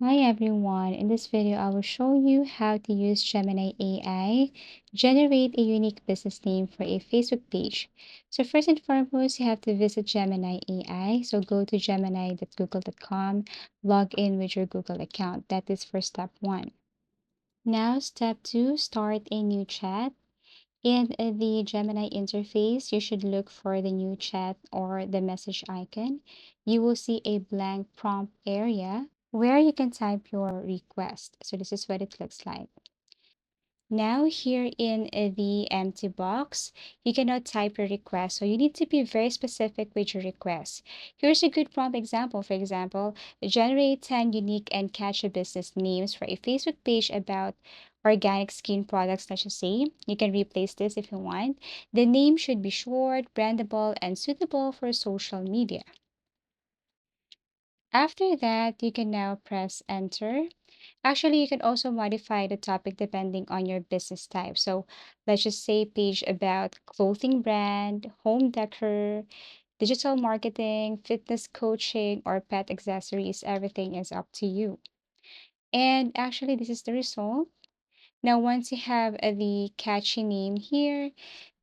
Hi everyone, in this video I will show you how to use Gemini AI, generate a unique business name for a Facebook page. So first and foremost, you have to visit Gemini AI. So go to gemini.google.com, log in with your Google account. That is for step one. Now step two, start a new chat. In the Gemini interface, you should look for the new chat or the message icon. You will see a blank prompt area where you can type your request. So this is what it looks like. Now here in the empty box, you cannot type your request. So you need to be very specific with your request. Here's a good prompt example. For example, generate 10 unique and catchy business names for a Facebook page about organic skin products, let's just say. You can replace this if you want. The name should be short, brandable, and suitable for social media. After that, you can now press enter. Actually, you can also modify the topic depending on your business type. So let's just say page about clothing brand, home decor, digital marketing, fitness coaching, or pet accessories. Everything is up to you. And actually, this is the result. Now, once you have the catchy name here,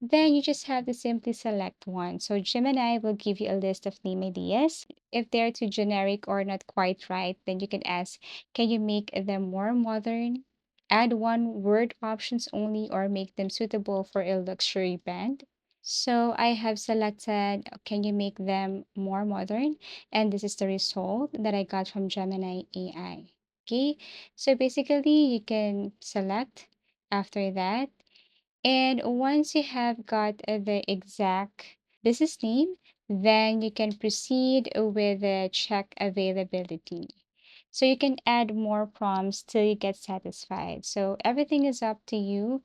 then you just have to simply select one. So Gemini will give you a list of name ideas. If they're too generic or not quite right, then you can ask, can you make them more modern? Add one word options only or make them suitable for a luxury brand. So I have selected, can you make them more modern? And this is the result that I got from Gemini AI. Okay, so basically you can select after that. And once you have got the exact business name, then you can proceed with the check availability. So you can add more prompts till you get satisfied. So everything is up to you.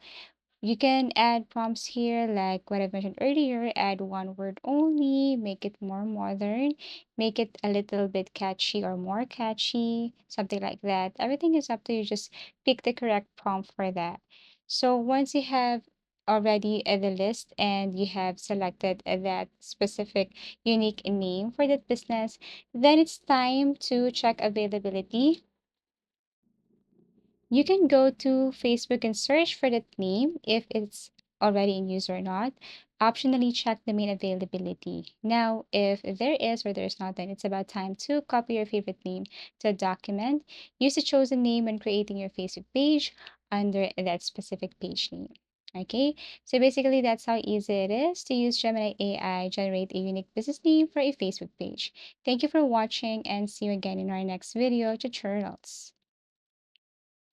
You can add prompts here, like what I mentioned earlier, add one word only, make it more modern, make it a little bit catchy or more catchy, something like that. Everything is up to you. Just pick the correct prompt for that. So once you have already the list and you have selected that specific unique name for that business, then it's time to check availability. You can go to Facebook and search for that name if it's already in use or not. Optionally, check the main availability. Now, if there is or there's not, then it's about time to copy your favorite name to a document. Use the chosen name when creating your Facebook page under that specific page name. Okay, so basically that's how easy it is to use Gemini AI generate a unique business name for a Facebook page. Thank you for watching and see you again in our next video tutorials.